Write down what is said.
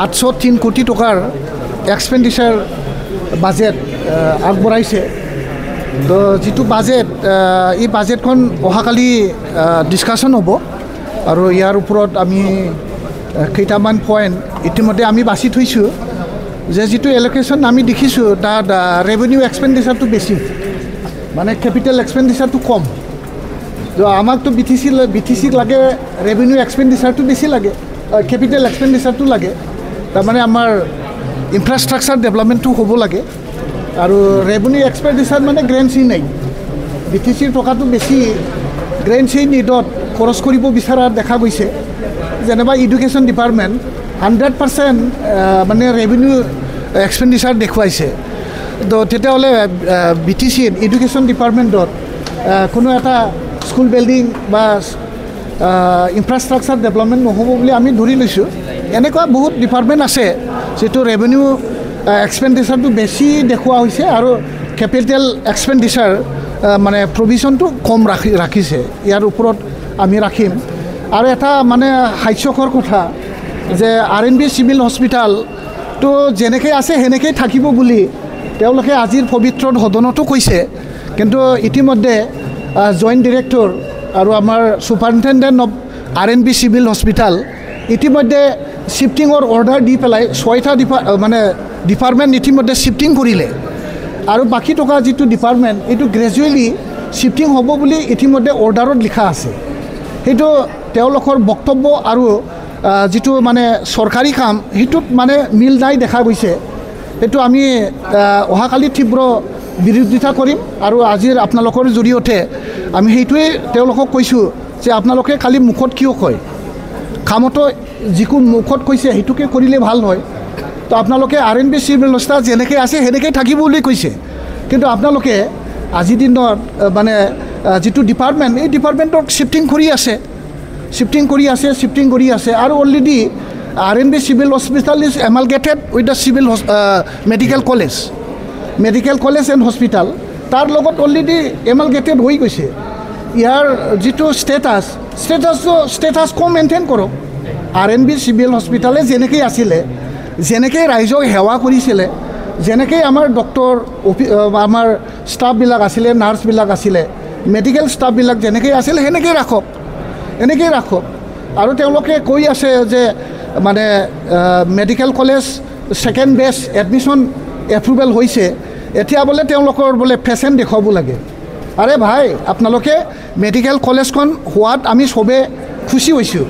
803 কোটি টকাৰ expenditure budget আগবঢ়াইছে। তো যিটো বাজেট এই বাজেটখন অহাকালি ডিছকাশ্যন হ'ব আৰু ইয়াৰ ওপৰত আমি কেইটামান পইণ্ট ইতিমধ্যে আমি বাছি থৈছোঁ যে যিটো এল'কেশ্যন আমি দেখিছোঁ তাত ৰেভিনিউ এক্সপেণ্ডিচাৰটো বেছি, মানে কেপিটেল এক্সপেণ্ডিচাৰটো কম। তো আমাকতো BTC লাগে ৰেভিনিউ এক্সপেণ্ডিচাৰটো বেছি লাগে, কেপিটেল এক্সপেণ্ডিচাৰটো লাগে। তাৰমানে আমাৰ ইনফ্ৰাষ্ট্ৰাকচাৰ ডেভেলপমেণ্টটো হ'ব লাগে আৰু ৰেভিনিউ এক্সপেণ্ডিচাৰ মানে গ্ৰেণ্ড চি নাই। BTCৰ টকাটো বেছি গ্ৰেণ্ড চি নিডত খৰচ কৰিব বিচৰা দেখা গৈছে। যেনিবা এডুকেশ্যন ডিপাৰ্টমেণ্ট 100% মানে ৰেভিনিউ এক্সপেণ্ডিচাৰ দেখুৱাইছে। তো তেতিয়াহ'লে BTCত এডুকেশ্যন ডিপাৰ্টমেণ্টত কোনো এটা স্কুল বিল্ডিং বা ইনফ্ৰাষ্ট্ৰাকচাৰ ডেভেলপমেণ্ট নহ'ব বুলি আমি ধৰি লৈছোঁ। এনেকুৱা বহুত ডিপাৰ্টমেণ্ট আছে যিটো ৰেভিনিউ এক্সপেণ্ডিচাৰটো বেছি দেখুওৱা হৈছে আৰু কেপিটেল এক্সপেণ্ডিচাৰ মানে প্ৰভিশ্যনটো কম ৰাখিছে। ইয়াৰ ওপৰত আমি ৰাখিম। আৰু এটা মানে হাস্যকৰ কথা যে RNB চিভিল হস্পিটেলটো যেনেকৈ আছে সেনেকৈ থাকিব বুলি তেওঁলোকে আজিৰ পবিত্ৰ সদনতো কৈছে। কিন্তু ইতিমধ্যে জইণ্ট ডিৰেক্টৰ আৰু আমাৰ superintendent of RNB civil hospital ইতিমধ্যে শ্বিফটিঙৰ অৰ্ডাৰ দি পেলাই 6টা মানে ডিপাৰ্টমেণ্ট ইতিমধ্যে শ্বিফটিং কৰিলে আৰু বাকী থকা যিটো ডিপাৰ্টমেণ্ট এইটো গ্ৰেজুৱেলি শ্বিফটিং হ'ব বুলি ইতিমধ্যে অৰ্ডাৰত লিখা আছে। সেইটো তেওঁলোকৰ বক্তব্য আৰু যিটো মানে চৰকাৰী কাম সেইটোত মানে মিল নাই দেখা গৈছে। সেইটো আমি অহাকালি তীব্ৰ বিৰোধিতা কৰিম আৰু আজিৰ আপোনালোকৰ জৰিয়তে আমি সেইটোৱে তেওঁলোকক কৈছোঁ যে আপোনালোকে খালি মুখত কিয় কয়, কামতো যিকোনো মুখত কৈছে সেইটোকে কৰিলে ভাল হয়। তো আপোনালোকে RNB চিভিল ব্যৱস্থা যেনেকৈ আছে সেনেকৈ থাকিব বুলি কৈছে, কিন্তু আপোনালোকে আজিৰ দিনত মানে যিটো ডিপাৰ্টমেণ্ট এই ডিপাৰ্টমেণ্টক শ্বিফটিং কৰি আছে আৰু already RNB civil hospital is amalgamated with the civil medical college and hospital, তাৰ লগত অলৰেডি এমালগেটেড হৈ গৈছে। ইয়াৰ যিটো ষ্টেটাছ কম মেইনটেইন কৰক। RNB চিভিল হস্পিটেলে যেনেকৈ আছিলে, যেনেকৈ ৰাইজক সেৱা কৰিছিলে, যেনেকৈ আমাৰ ডক্টৰ আমাৰ ষ্টাফবিলাক আছিলে, নাৰ্ছবিলাক আছিলে, মেডিকেল ষ্টাফবিলাক যেনেকৈ আছিলে সেনেকৈ ৰাখক। আৰু তেওঁলোকে কৈ আছে যে মানে মেডিকেল কলেজ ছেকেণ্ড বেচ এডমিশ্যন এপ্ৰুভেল হৈছে, এতিয়া বোলে তেওঁলোকৰ বোলে পেচেণ্ট দেখুৱাব লাগে। আৰে ভাই, আপোনালোকে মেডিকেল কলেজখন হোৱাত আমি চবে খুচি হৈছোঁ।